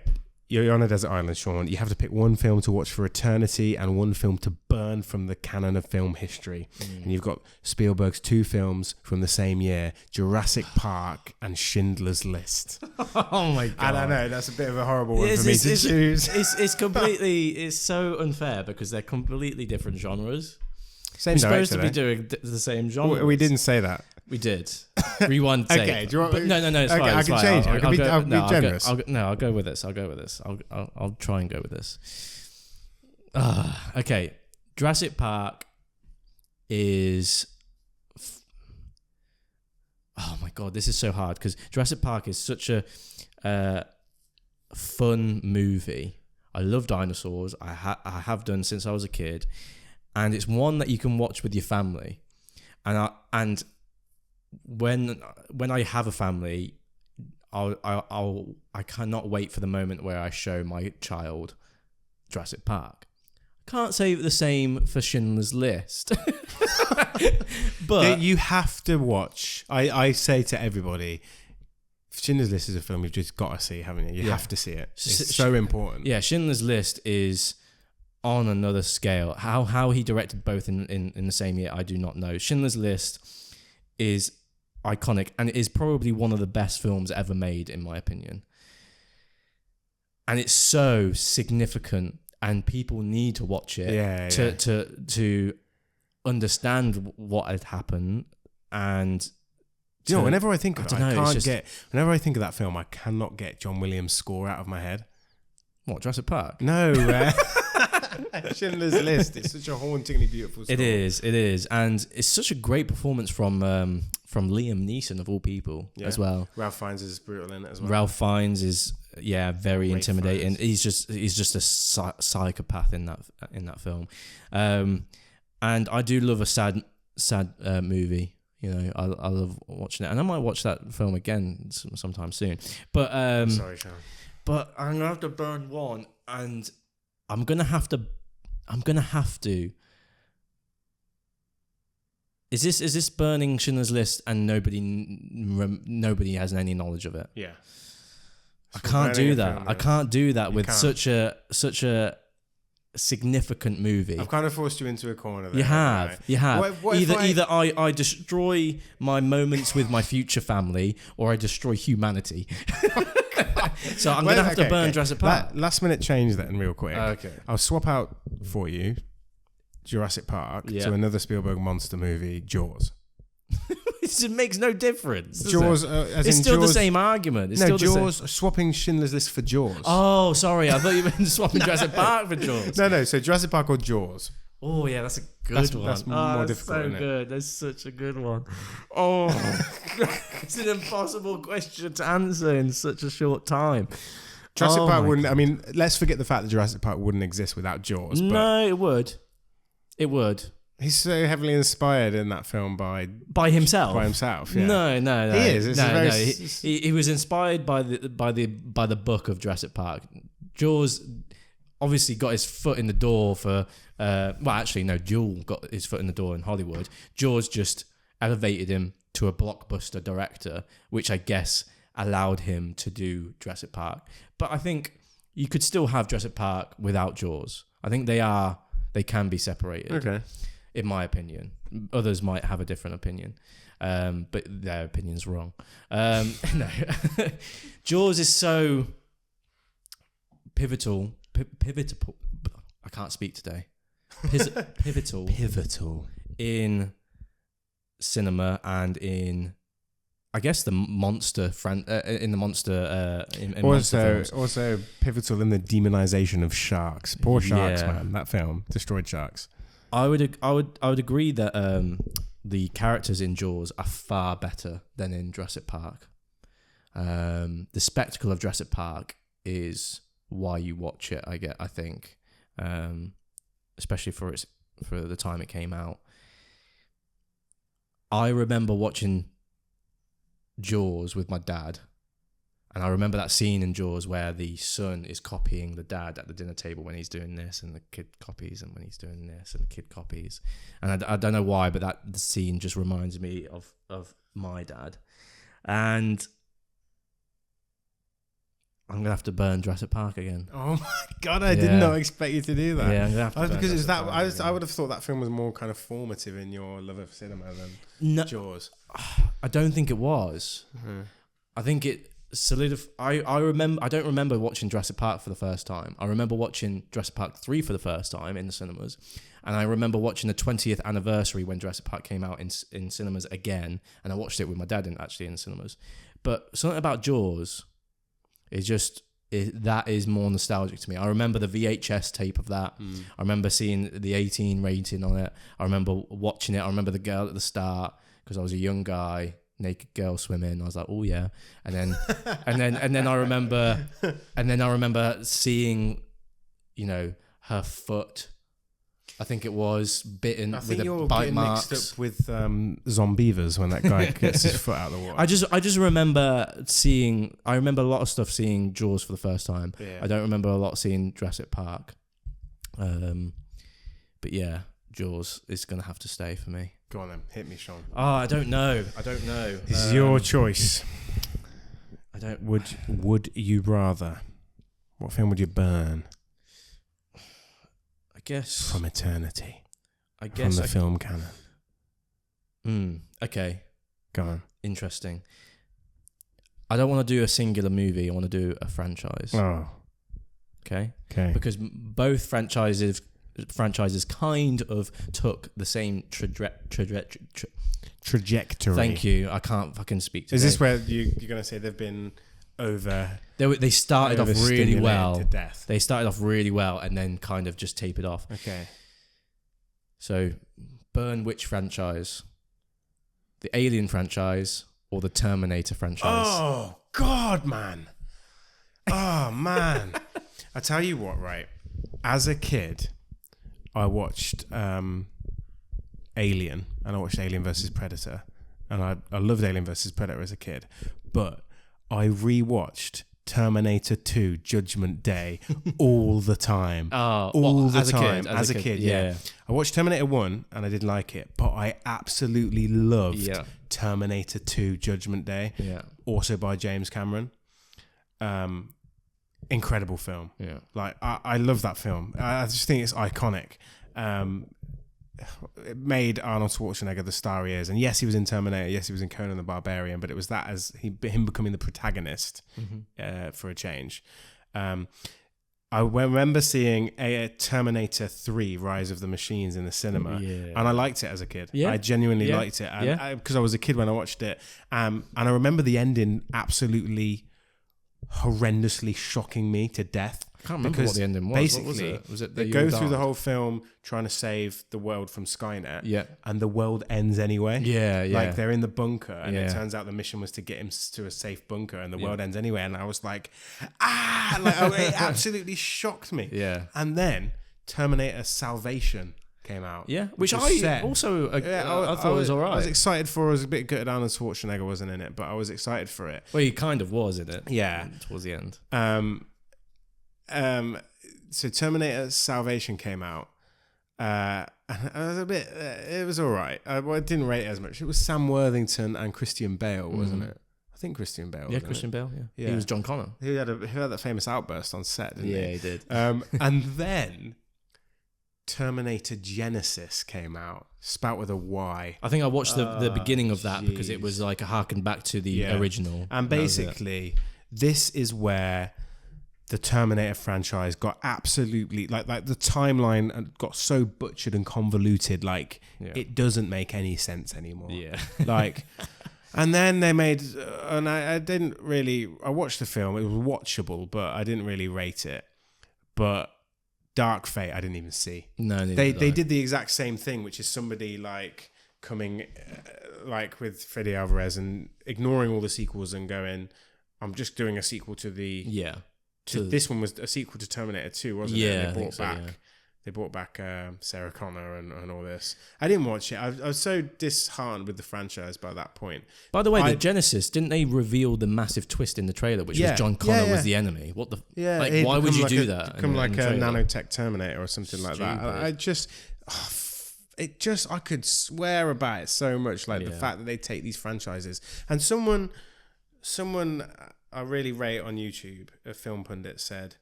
You're on a desert island, Sean. You have to pick one film to watch for eternity and one film to burn from the canon of film history. And you've got Spielberg's 2 films from the same year, Jurassic Park and Schindler's List. Oh my God. And I know, that's a bit of a horrible one for me to choose. It's so unfair because they're completely different genres. Same director, We're supposed to be doing the same genre. We didn't say that. We did. Rewind tape. Okay, do you want me? No, it's okay, fine. I can change it. I'll be generous. I'll go with this. I'll try and go with this. Okay. Jurassic Park is... Oh my God, this is so hard because Jurassic Park is such a fun movie. I love dinosaurs. I have done since I was a kid. And it's one that you can watch with your family. And when I have a family, I cannot wait for the moment where I show my child Jurassic Park. Can't say the same for Schindler's List. But you have to watch. I say to everybody, Schindler's List is a film you've just got to see, haven't you? You have to see it. It's so important. Yeah, Schindler's List is on another scale. How he directed both in the same year, I do not know. Schindler's List is iconic and it is probably one of the best films ever made, in my opinion. And it's so significant, and people need to watch it to understand what had happened. And whenever I think of whenever I think of that film, I cannot get John Williams' score out of my head. What, Jurassic Park? No, Schindler's List. It's such a hauntingly beautiful score. It is, and it's such a great performance from Liam Neeson of all people as well. Ralph Fiennes is brutal in it as well. Ralph Fiennes is very intimidating. He's just a psychopath in that film, and I do love a sad movie. I love watching it, and I might watch that film again sometime soon. But sorry, Sean. But I'm gonna have to burn one, and I'm gonna have to. Is this burning Schindler's List and nobody has any knowledge of it? Yeah. I can't do that. I can't do that with such a significant movie. I've kind of forced you into a corner there. You have. What either I destroy my moments with my future family, or I destroy humanity. So I'm going to have to burn Jurassic Park. Last minute change then, real quick. Okay. I'll swap out for you Jurassic Park to another Spielberg monster movie, Jaws. It makes no difference. Jaws, it's still the same argument. Jaws, swapping Schindler's List for Jaws. Oh, sorry. I thought you meant swapping Jurassic Park for Jaws. No. So Jurassic Park or Jaws? Oh, yeah, that's a good one. That's more difficult, so good. That's such a good one. Oh, it's an impossible question to answer in such a short time. Jurassic Park wouldn't... I mean, let's forget the fact that Jurassic Park wouldn't exist without Jaws. No, it would. It would. He's so heavily inspired in that film by himself. By himself, yeah. No. He is. He was inspired by the book of Jurassic Park. Jaws obviously got his foot in the door for. Jewel got his foot in the door in Hollywood. Jaws just elevated him to a blockbuster director, which I guess allowed him to do Jurassic Park. But I think you could still have Jurassic Park without Jaws. I think they can be separated. Okay. In my opinion. Others might have a different opinion, but their opinion's wrong. No. Jaws is so pivotal. I can't speak today. Pivotal in cinema and in, I guess, the monster monster films. Also pivotal in the demonization of sharks. Poor sharks, man. That film destroyed sharks. I would agree that the characters in Jaws are far better than in Jurassic Park. The spectacle of Jurassic Park is why you watch it. I think, especially for the time it came out. I remember watching Jaws with my dad. And I remember that scene in Jaws where the son is copying the dad at the dinner table when he's doing this, and the kid copies, and when he's doing this, and the kid copies. And I don't know why, but the scene just reminds me of my dad. And I'm gonna have to burn Jurassic Park again. Oh my god! I did not expect you to do that. Yeah, I'm gonna have to. Because it's that. I would have thought that film was more kind of formative in your love of cinema than Jaws. I don't think it was. Mm-hmm. I think it solidified. I remember. I don't remember watching Jurassic Park for the first time. I remember watching Jurassic Park 3 for the first time in the cinemas, and I remember watching the 20th anniversary when Jurassic Park came out in cinemas again, and I watched it with my dad in the cinemas. But something about Jaws. That is more nostalgic to me. I remember the VHS tape of that. I remember seeing the 18 rating on it. I remember watching it. I remember the girl at the start because I was a young guy, naked girl swimming. I was like, oh yeah. And then I remember seeing, her foot. I think it was bitten with a bite marks. Mixed up with Zombievers when that guy gets his foot out of the water. I just remember seeing. I remember a lot of stuff seeing Jaws for the first time. Yeah. I don't remember a lot seeing Jurassic Park. But yeah, Jaws is going to have to stay for me. Go on then, hit me, Sean. Oh, I don't know. This is your choice. I don't. Would you rather? What film would you burn? I guess from eternity. I guess from the film canon. Okay. Go on. Interesting. I don't want to do a singular movie. I want to do a franchise. Oh. Okay. Because both franchises kind of took the same trajectory. Thank you. I can't fucking speak today. Is this where you're going to say they've been over... They started off really well. To death. They started off really well and then kind of just tapered off. Okay. So, burn which franchise? The Alien franchise or the Terminator franchise? Oh, God, man. Oh, man. I tell you what, right? As a kid, I watched Alien, and I watched Alien vs. Predator, and I loved Alien vs. Predator as a kid, but I rewatched Terminator 2 Judgment Day all the time. All the time. As a kid, yeah. I watched Terminator 1 and I didn't like it, but I absolutely loved Terminator 2 Judgment Day. Yeah. Also by James Cameron. Incredible film. Yeah. Like, I love that film. I just think it's iconic. It made Arnold Schwarzenegger the star he is, and yes, he was in Terminator, yes, he was in Conan the Barbarian, but it was that as him becoming the protagonist for a change. I remember seeing a Terminator 3 Rise of the Machines in the cinema, and I liked it as a kid. I genuinely liked it because I was a kid when I watched it, and I remember the ending absolutely horrendously shocking me to death. I can't remember what the ending was. Basically, was it they go through the whole film trying to save the world from Skynet, and the world ends anyway. Like they're in the bunker, and it turns out the mission was to get him to a safe bunker, and the world ends anyway. And I was like, it absolutely shocked me. And then Terminator Salvation came out. Which I also I thought was all right. I was excited for it. I was a bit gutted Arnold Schwarzenegger wasn't in it, but I was excited for it. Well, he kind of was in it. Yeah. Towards the end. So Terminator Salvation came out. And I was it was all right. I didn't rate it as much. It was Sam Worthington and Christian Bale, wasn't it? I think Christian Bale. Yeah, Christian Bale, yeah. He was John Connor. He had that famous outburst on set, didn't he? Yeah, he did. And then Terminator Genesis came out, spout with a Y. I think I watched the beginning of that because it was like a harken back to the original. And basically, this is where the Terminator franchise got absolutely like the timeline got so butchered and convoluted, it doesn't make any sense anymore. And then they made, and I didn't really. I watched the film; it was watchable, but I didn't really rate it. But Dark Fate, I didn't even see. No, they did the exact same thing, which is somebody coming with Fede Alvarez and ignoring all the sequels and going, "I'm just doing a sequel to the this one was a sequel to Terminator 2, wasn't it? And they brought back Sarah Connor and all this. I didn't watch it. I was so disheartened with the franchise by that point. By the way, the Genesis, didn't they reveal the massive twist in the trailer, which was John Connor was the enemy? What the? Why would you do that? Become like a nanotech Terminator or something like that. I could swear about it so much, the fact that they take these franchises and someone I really rate on YouTube, a film pundit said,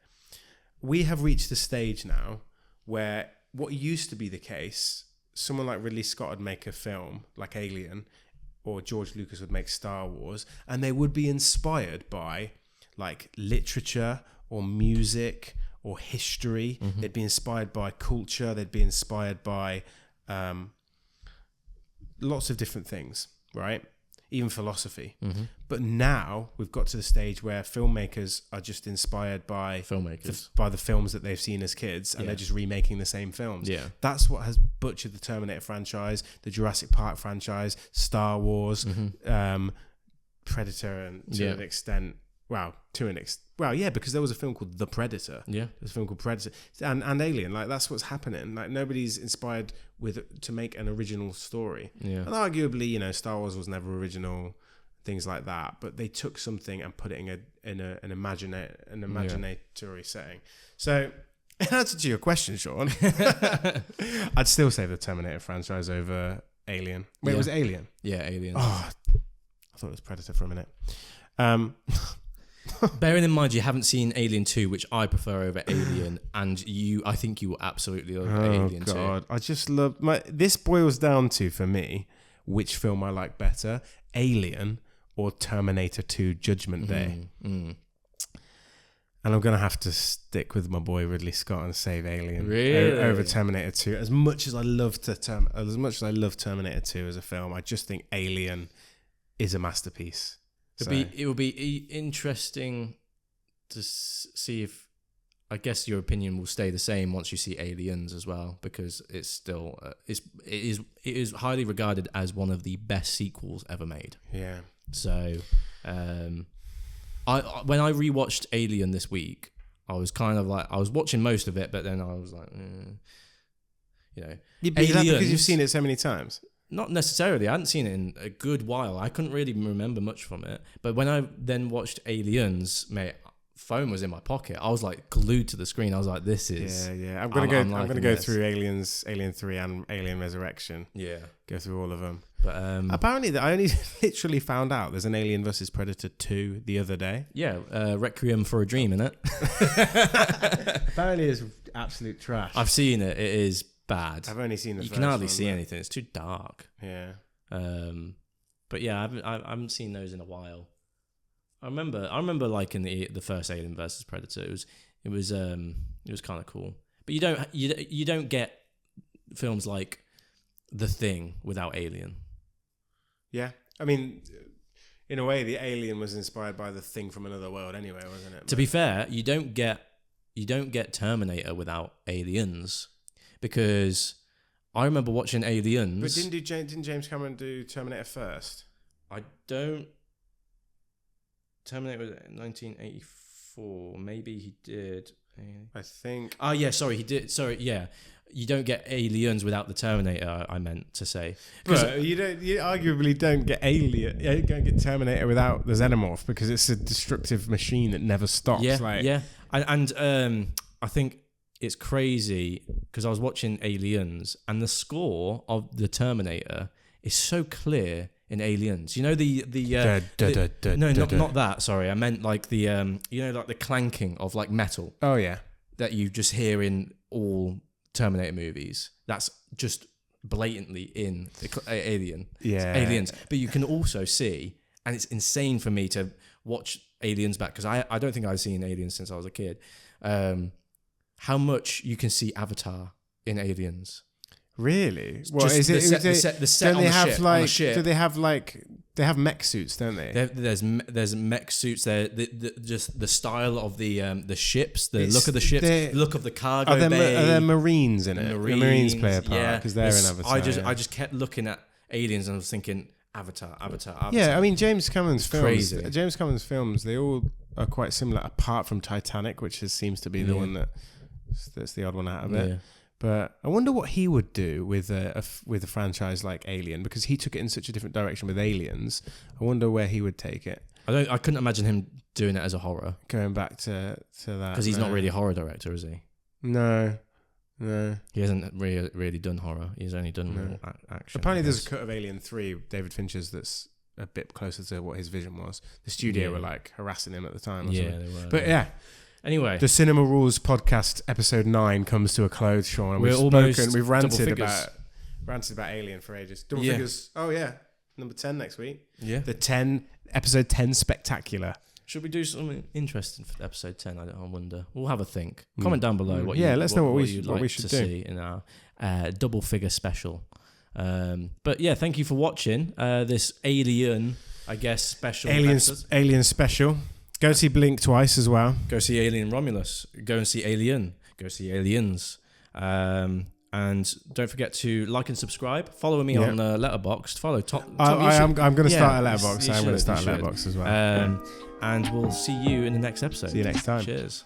we have reached the stage now where what used to be the case, someone like Ridley Scott would make a film like Alien, or George Lucas would make Star Wars, and they would be inspired by literature or music or history. They'd be inspired by culture. They'd be inspired by lots of different things, right? Even philosophy. But now we've got to the stage where filmmakers are just inspired by the films that they've seen as kids, and they're just remaking the same films. That's what has butchered the Terminator franchise, the Jurassic Park franchise, Star Wars, Predator, and to an extent, because there was a film called The Predator. There was a film called Predator and Alien. That's what's happening. Nobody's inspired to make an original story. And arguably, Star Wars was never original, things like that. But they took something and put it in an imaginatory setting. So In answer to your question, Sean, I'd still say the Terminator franchise over Alien. Wait, was it Alien? Yeah, Alien. Oh, I thought it was Predator for a minute. Bearing in mind you haven't seen Alien 2, which I prefer over Alien, and I think you will absolutely love Alien 2. Oh God, I just love this boils down to, for me, which film I like better, Alien or Terminator 2 Judgment Day. And I'm going to have to stick with my boy Ridley Scott and save Alien over Terminator 2. As much as I love Terminator 2 as a film, I just think Alien is a masterpiece. It will be interesting to see if, I guess your opinion will stay the same once you see Aliens as well, because it's still it is highly regarded as one of the best sequels ever made. Yeah. So, when I rewatched Alien this week, I was kind of like, I was watching most of it, but then I was like, you know, is that because you've seen it so many times? Not necessarily. I hadn't seen it in a good while. I couldn't really remember much from it. But when I then watched Aliens, mate, phone was in my pocket. I was like glued to the screen. I was like, this is... Yeah. I'm gonna go through Alien 3 and Alien Resurrection. Yeah. Go through all of them. But apparently, I only literally found out there's an Alien vs Predator 2 the other day. Yeah, Requiem for a Dream, innit? Apparently, it's absolute trash. I've seen it. It is bad. I've only seen the first one. You can hardly see anything. It's too dark. Yeah. But yeah, I haven't seen those in a while. I remember liking the first Alien vs Predator. It was kind of cool. But you don't get films like The Thing without Alien. Yeah, I mean, in a way, the Alien was inspired by The Thing from Another World, anyway, wasn't it? To be fair, you don't get Terminator without Aliens, because I remember watching Aliens. But didn't James Cameron do Terminator first? Terminator was 1984. Maybe he did. I think. Oh yeah, sorry, he did. Sorry, yeah. You don't get Aliens without the Terminator. I meant to say. But you arguably don't get Alien. You don't get Terminator without the Xenomorph, because it's a destructive machine that never stops. Yeah. And I think it's crazy because I was watching Aliens, and the score of the Terminator is so clear in Aliens. You know not that. Sorry, I meant like the like the clanking of like metal. Oh yeah, that you just hear in all Terminator movies. That's just blatantly in Aliens. But you can also see, and it's insane for me to watch Aliens back, because I don't think I've seen Aliens since I was a kid. How much you can see Avatar in Aliens. Really? Well, is it the set on the ship? Do they have they have mech suits, don't they? There's mech suits there. Just the style of the ships, look of the ships, the look of the cargo bay. Are there Marines in it? The Marines play a part because they're in Avatar. I just kept looking at Aliens and I was thinking Avatar. Yeah, I mean James Cameron's films, they all are quite similar, apart from Titanic, which seems to be the one that's the odd one out of it. Yeah. But I wonder what he would do with a franchise like Alien, because he took it in such a different direction with Aliens. I wonder where he would take it. I couldn't imagine him doing it as a horror. Going back to that, because he's not really a horror director, is he? No. He hasn't really done horror. He's only done more action. Apparently, there's a cut of Alien 3, David Fincher's, that's a bit closer to what his vision was. The studio were like harassing him at the time. They were. But yeah. Anyway, the Cinema Rules podcast episode 9 comes to a close, Sean. We've ranted about Alien for ages. Double figures. Oh yeah, number 10 next week. Yeah, episode 10 spectacular. Should we do something interesting for episode 10? I wonder. We'll have a think. Comment down below what let's know what we should do. See in our double figure special. But yeah, thank you for watching this Alien, I guess, special. Alien special. Go see Blink twice as well. Go see Alien Romulus. Go and see Alien. Go see Aliens. And don't forget to like and subscribe. Follow me on Letterboxd. Follow Tom. I'm going to start a Letterboxd. I'm going to start a Letterboxd as well. And we'll see you in the next episode. See you next time. Cheers.